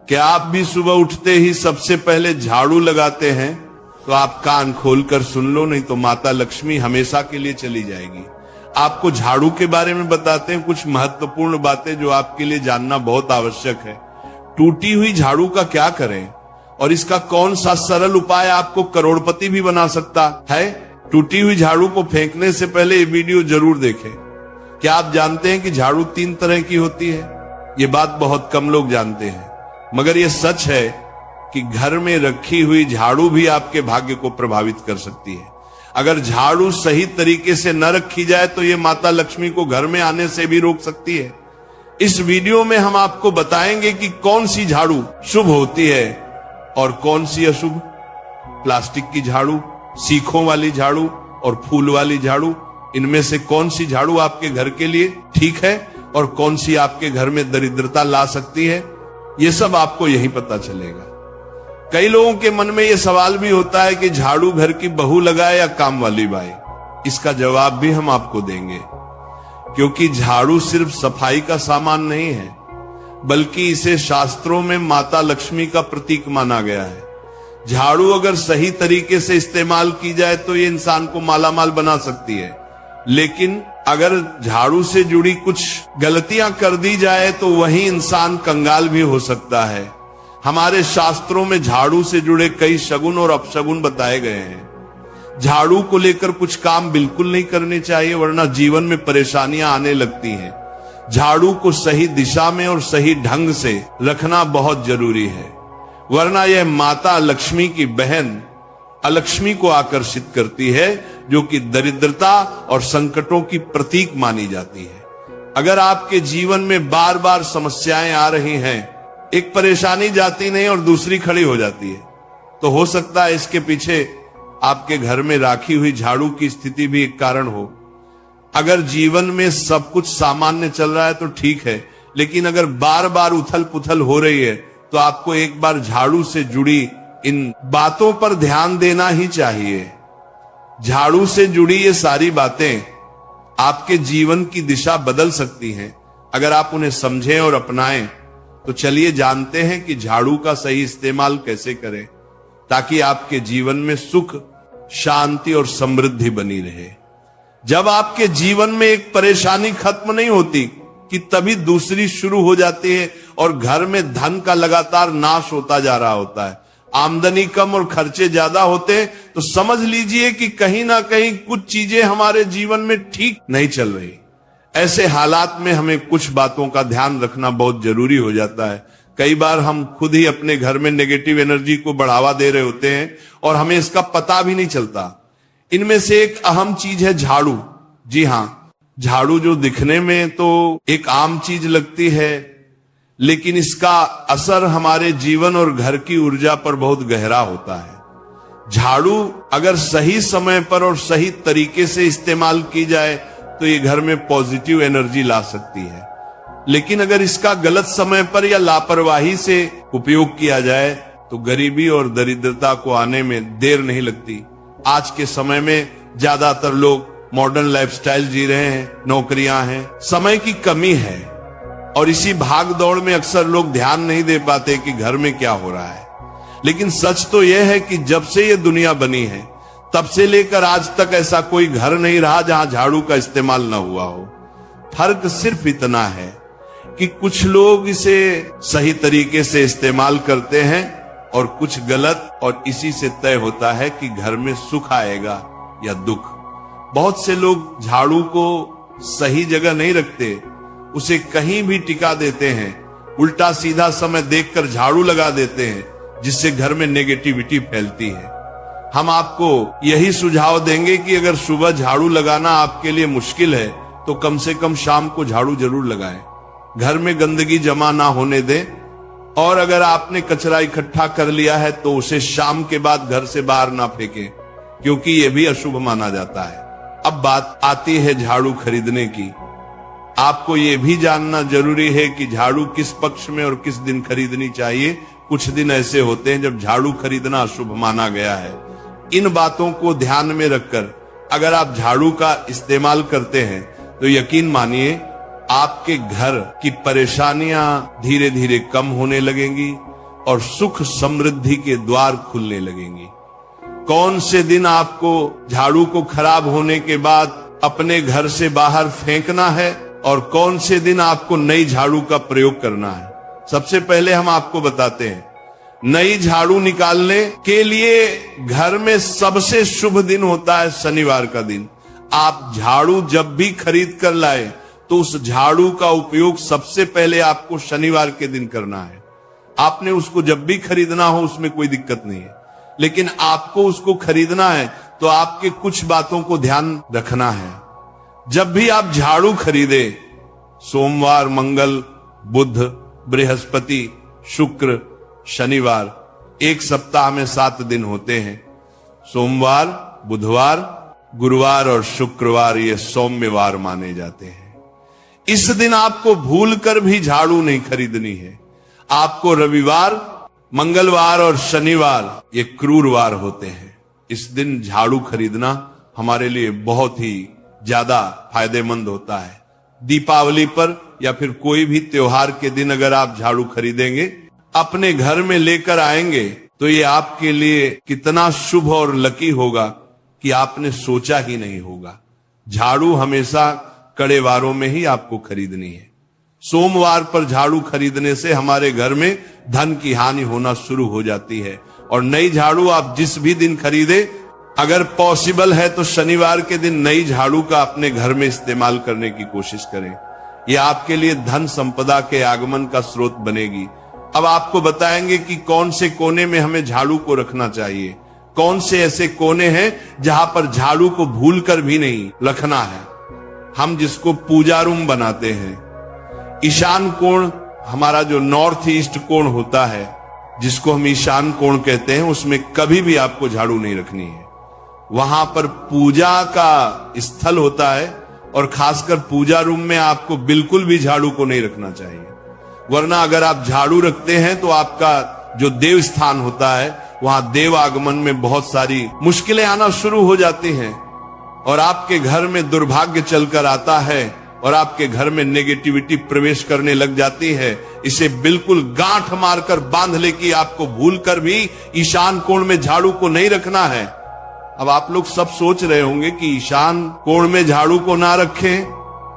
क्या आप भी सुबह उठते ही सबसे पहले झाड़ू लगाते हैं? तो आप कान खोलकर सुन लो, नहीं तो माता लक्ष्मी हमेशा के लिए चली जाएगी। आपको झाड़ू के बारे में बताते हैं कुछ महत्वपूर्ण बातें जो आपके लिए जानना बहुत आवश्यक है। टूटी हुई झाड़ू का क्या करें और इसका कौन सा सरल उपाय आपको करोड़पति भी बना सकता है? टूटी हुई झाड़ू को फेंकने से पहले ये वीडियो जरूर देखें। क्या आप जानते हैं कि झाड़ू 3 तरह की होती है? ये बात बहुत कम लोग जानते हैं, मगर ये सच है कि घर में रखी हुई झाड़ू भी आपके भाग्य को प्रभावित कर सकती है। अगर झाड़ू सही तरीके से न रखी जाए तो ये माता लक्ष्मी को घर में आने से भी रोक सकती है। इस वीडियो में हम आपको बताएंगे कि कौन सी झाड़ू शुभ होती है और कौन सी अशुभ। प्लास्टिक की झाड़ू, सीखों वाली झाड़ू और फूल वाली झाड़ू, इनमें से कौन सी झाड़ू आपके घर के लिए ठीक है और कौन सी आपके घर में दरिद्रता ला सकती है, ये सब आपको यही पता चलेगा। कई लोगों के मन में ये सवाल भी होता है कि झाड़ू घर की बहू लगाए या काम वाली बाई। इसका जवाब भी हम आपको देंगे, क्योंकि झाड़ू सिर्फ सफाई का सामान नहीं है, बल्कि इसे शास्त्रों में माता लक्ष्मी का प्रतीक माना गया है। झाड़ू अगर सही तरीके से इस्तेमाल की जाए तो ये इंसान को मालामाल बना सकती है, लेकिन अगर झाड़ू से जुड़ी कुछ गलतियां कर दी जाए तो वही इंसान कंगाल भी हो सकता है। हमारे शास्त्रों में झाड़ू से जुड़े कई शगुन और अपशगुन बताए गए हैं। झाड़ू को लेकर कुछ काम बिल्कुल नहीं करने चाहिए, वरना जीवन में परेशानियां आने लगती हैं। झाड़ू को सही दिशा में और सही ढंग से रखना बहुत जरूरी है, वरना यह माता लक्ष्मी की बहन अलक्ष्मी को आकर्षित करती है, जो कि दरिद्रता और संकटों की प्रतीक मानी जाती है। अगर आपके जीवन में बार बार समस्याएं आ रही हैं, एक परेशानी जाती नहीं और दूसरी खड़ी हो जाती है, तो हो सकता है इसके पीछे आपके घर में राखी हुई झाड़ू की स्थिति भी एक कारण हो। अगर जीवन में सब कुछ सामान्य चल रहा है तो ठीक है, लेकिन अगर बार बार उथल पुथल हो रही है तो आपको एक बार झाड़ू से जुड़ी इन बातों पर ध्यान देना ही चाहिए। झाड़ू से जुड़ी ये सारी बातें आपके जीवन की दिशा बदल सकती हैं अगर आप उन्हें समझें और अपनाएं। तो चलिए जानते हैं कि झाड़ू का सही इस्तेमाल कैसे करें, ताकि आपके जीवन में सुख, शांति और समृद्धि बनी रहे। जब आपके जीवन में एक परेशानी खत्म नहीं होती कि तभी दूसरी शुरू हो जाती है और घर में धन का लगातार नाश होता जा रहा होता है। आमदनी कम और खर्चे ज्यादा होते तो समझ लीजिए कि कहीं ना कहीं कुछ चीजें हमारे जीवन में ठीक नहीं चल रही। ऐसे हालात में हमें कुछ बातों का ध्यान रखना बहुत जरूरी हो जाता है। कई बार हम खुद ही अपने घर में नेगेटिव एनर्जी को बढ़ावा दे रहे होते हैं और हमें इसका पता भी नहीं चलता। इनमें से एक अहम चीज है झाड़ू। जी हाँ, झाड़ू जो दिखने में तो एक आम चीज लगती है, लेकिन इसका असर हमारे जीवन और घर की ऊर्जा पर बहुत गहरा होता है। झाड़ू अगर सही समय पर और सही तरीके से इस्तेमाल की जाए तो ये घर में पॉजिटिव एनर्जी ला सकती है, लेकिन अगर इसका गलत समय पर या लापरवाही से उपयोग किया जाए तो गरीबी और दरिद्रता को आने में देर नहीं लगती। आज के समय में ज्यादातर लोग मॉडर्न लाइफस्टाइल जी रहे हैं, नौकरियां हैं, समय की कमी है और इसी भाग दौड़ में अक्सर लोग ध्यान नहीं दे पाते कि घर में क्या हो रहा है। लेकिन सच तो यह है कि जब से ये दुनिया बनी है तब से लेकर आज तक ऐसा कोई घर नहीं रहा जहां झाड़ू का इस्तेमाल न हुआ हो। फर्क सिर्फ इतना है कि कुछ लोग इसे सही तरीके से इस्तेमाल करते हैं और कुछ गलत, और इसी से तय होता है कि घर में सुख आएगा या दुख। बहुत से लोग झाड़ू को सही जगह नहीं रखते, उसे कहीं भी टिका देते हैं, उल्टा सीधा समय देखकर झाड़ू लगा देते हैं, जिससे घर में नेगेटिविटी फैलती है। हम आपको यही सुझाव देंगे कि अगर सुबह झाड़ू लगाना आपके लिए मुश्किल है तो कम से कम शाम को झाड़ू जरूर लगाएं। घर में गंदगी जमा ना होने दें, और अगर आपने कचरा इकट्ठा कर लिया है तो उसे शाम के बाद घर से बाहर ना फेंकें, क्योंकि यह भी अशुभ माना जाता है। अब बात आती है झाड़ू खरीदने की। आपको ये भी जानना जरूरी है कि झाड़ू किस पक्ष में और किस दिन खरीदनी चाहिए। कुछ दिन ऐसे होते हैं जब झाड़ू खरीदना अशुभ माना गया है। इन बातों को ध्यान में रखकर अगर आप झाड़ू का इस्तेमाल करते हैं तो यकीन मानिए आपके घर की परेशानियां धीरे धीरे कम होने लगेंगी, और सुख समृद्धि के द्वार खुलने लगेंगे। कौन से दिन आपको झाड़ू को खराब होने के बाद अपने घर से बाहर फेंकना है और कौन से दिन आपको नई झाड़ू का प्रयोग करना है, सबसे पहले हम आपको बताते हैं। नई झाड़ू निकालने के लिए घर में सबसे शुभ दिन होता है शनिवार का दिन। आप झाड़ू जब भी खरीद कर लाए तो उस झाड़ू का उपयोग सबसे पहले आपको शनिवार के दिन करना है। आपने उसको जब भी खरीदना हो उसमें कोई दिक्कत नहीं है, लेकिन आपको उसको खरीदना है तो आपके कुछ बातों को ध्यान रखना है। जब भी आप झाड़ू खरीदे, सोमवार, मंगल, बुध, बृहस्पति, शुक्र, शनिवार, एक सप्ताह में 7 दिन होते हैं। सोमवार, बुधवार, गुरुवार और शुक्रवार ये सौम्यवार माने जाते हैं। इस दिन आपको भूलकर भी झाड़ू नहीं खरीदनी है। आपको रविवार, मंगलवार और शनिवार ये क्रूरवार होते हैं। इस दिन झाड़ू खरीदना हमारे लिए बहुत ही ज्यादा फायदेमंद होता है। दीपावली पर या फिर कोई भी त्योहार के दिन अगर आप झाड़ू खरीदेंगे, अपने घर में लेकर आएंगे तो ये आपके लिए कितना शुभ और लकी होगा कि आपने सोचा ही नहीं होगा। झाड़ू हमेशा कड़े वारों में ही आपको खरीदनी है। सोमवार पर झाड़ू खरीदने से हमारे घर में धन की हानि होना शुरू हो जाती है। और नई झाड़ू आप जिस भी दिन खरीदे, अगर पॉसिबल है तो शनिवार के दिन नई झाड़ू का अपने घर में इस्तेमाल करने की कोशिश करें। यह आपके लिए धन संपदा के आगमन का स्रोत बनेगी। अब आपको बताएंगे कि कौन से कोने में हमें झाड़ू को रखना चाहिए, कौन से ऐसे कोने हैं जहां पर झाड़ू को भूलकर भी नहीं रखना है। हम जिसको पूजा रूम बनाते हैं, ईशान कोण हमारा जो नॉर्थ ईस्ट कोण होता है, जिसको हम ईशान कोण कहते हैं, उसमें कभी भी आपको झाड़ू नहीं रखनी है। वहां पर पूजा का स्थल होता है और खासकर पूजा रूम में आपको बिल्कुल भी झाड़ू को नहीं रखना चाहिए। वरना अगर आप झाड़ू रखते हैं तो आपका जो देव स्थान होता है वहां देव आगमन में बहुत सारी मुश्किलें आना शुरू हो जाती हैं और आपके घर में दुर्भाग्य चलकर आता है और आपके घर में नेगेटिविटी प्रवेश करने लग जाती है। इसे बिल्कुल गांठ मारकर बांध ले कि आपको भूलकर भी ईशान कोण में झाड़ू को नहीं रखना है। अब आप लोग सब सोच रहे होंगे कि ईशान कोण में झाड़ू को ना रखें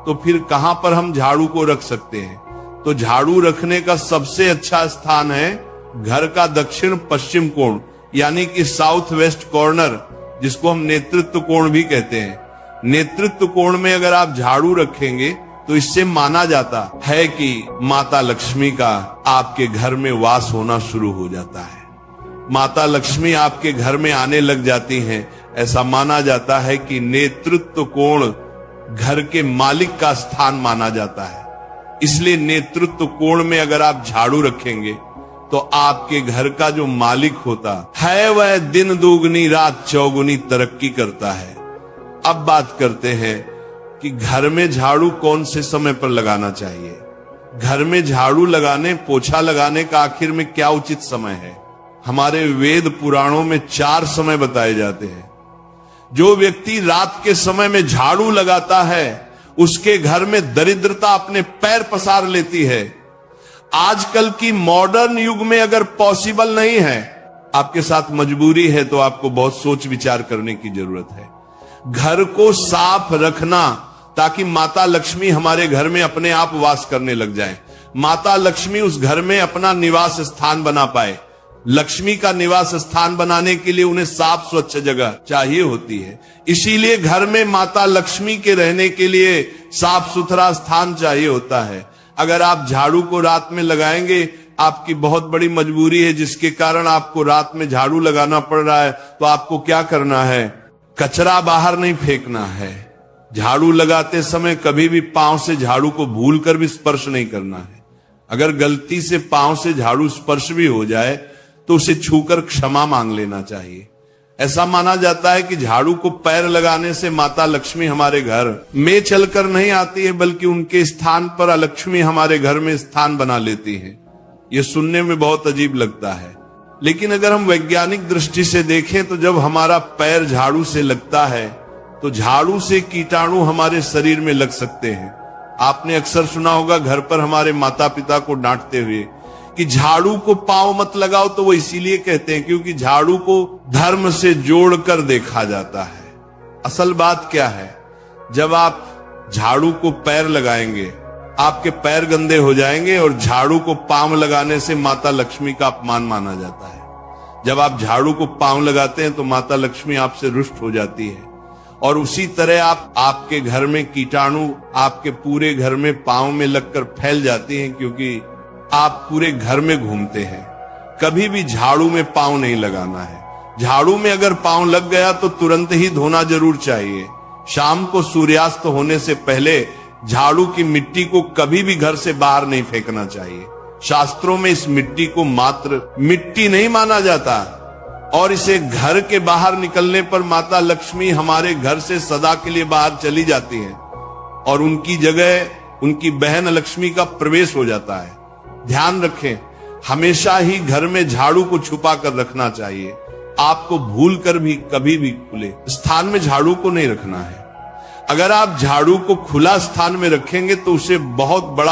तो फिर कहां पर हम झाड़ू को रख सकते हैं। तो झाड़ू रखने का सबसे अच्छा स्थान है घर का दक्षिण पश्चिम कोण, यानी कि साउथ वेस्ट कॉर्नर, जिसको हम नेतृत्व कोण भी कहते हैं। नेतृत्व कोण में अगर आप झाड़ू रखेंगे तो इससे माना जाता है कि माता लक्ष्मी का आपके घर में वास होना शुरू हो जाता है। माता लक्ष्मी आपके घर में आने लग जाती हैं। ऐसा माना जाता है कि नेतृत्व कोण घर के मालिक का स्थान माना जाता है। इसलिए नेतृत्व कोण में अगर आप झाड़ू रखेंगे तो आपके घर का जो मालिक होता है वह दिन दुगनी रात चौगुनी तरक्की करता है। अब बात करते हैं कि घर में झाड़ू कौन से समय पर लगाना चाहिए। घर में झाड़ू लगाने, पोछा लगाने का आखिर में क्या उचित समय है। हमारे वेद पुराणों में 4 समय बताए जाते हैं। जो व्यक्ति रात के समय में झाड़ू लगाता है उसके घर में दरिद्रता अपने पैर पसार लेती है। आजकल की मॉडर्न युग में अगर पॉसिबल नहीं है, आपके साथ मजबूरी है, तो आपको बहुत सोच विचार करने की जरूरत है। घर को साफ रखना ताकि माता लक्ष्मी हमारे घर में अपने आप वास करने लग जाए। माता लक्ष्मी उस घर में अपना निवास स्थान बना पाए। लक्ष्मी का निवास स्थान बनाने के लिए उन्हें साफ स्वच्छ जगह चाहिए होती है। इसीलिए घर में माता लक्ष्मी के रहने के लिए साफ सुथरा स्थान चाहिए होता है। अगर आप झाड़ू को रात में लगाएंगे, आपकी बहुत बड़ी मजबूरी है जिसके कारण आपको रात में झाड़ू लगाना पड़ रहा है, तो आपको क्या करना है, कचरा बाहर नहीं फेंकना है। झाड़ू लगाते समय कभी भी पांव से झाड़ू को भूलकर भी स्पर्श नहीं करना है। अगर गलती से पांव से झाड़ू स्पर्श भी हो जाए तो उसे छूकर क्षमा मांग लेना चाहिए। ऐसा माना जाता है कि झाड़ू को पैर लगाने से माता लक्ष्मी हमारे घर में चलकर नहीं आती है, बल्कि उनके स्थान पर लक्ष्मी हमारे घर में स्थान बना लेती है। यह सुनने में बहुत अजीब लगता है, लेकिन अगर हम वैज्ञानिक दृष्टि से देखें तो जब हमारा पैर झाड़ू से लगता है तो झाड़ू से कीटाणु हमारे शरीर में लग सकते हैं। आपने अक्सर सुना होगा घर पर हमारे माता पिता को डांटते हुए कि झाड़ू को पांव मत लगाओ, तो वो इसीलिए कहते हैं क्योंकि झाड़ू को धर्म से जोड़कर देखा जाता है। असल बात क्या है, जब आप झाड़ू को पैर लगाएंगे, आपके पैर गंदे हो जाएंगे और झाड़ू को पांव लगाने से माता लक्ष्मी का अपमान माना जाता है। जब आप झाड़ू को पांव लगाते हैं तो माता लक्ष्मी आपसे रुष्ट हो जाती है। और उसी तरह आपके घर में कीटाणु आपके पूरे घर में पांव में लगकर फैल जाती हैं, क्योंकि आप पूरे घर में घूमते हैं। कभी भी झाड़ू में पांव नहीं लगाना है। झाड़ू में अगर पांव लग गया तो तुरंत ही धोना जरूर चाहिए। शाम को सूर्यास्त होने से पहले झाड़ू की मिट्टी को कभी भी घर से बाहर नहीं फेंकना चाहिए। शास्त्रों में इस मिट्टी को मात्र मिट्टी नहीं माना जाता, और इसे घर के बाहर निकलने पर माता लक्ष्मी हमारे घर से सदा के लिए बाहर चली जाती हैं और उनकी जगह उनकी बहन लक्ष्मी का प्रवेश हो जाता है। ध्यान रखें, हमेशा ही घर में झाड़ू को छुपा कर रखना चाहिए। आपको भूल कर भी कभी भी खुले स्थान में झाड़ू को नहीं रखना है। अगर आप झाड़ू को खुला स्थान में रखेंगे तो उसे बहुत बड़ा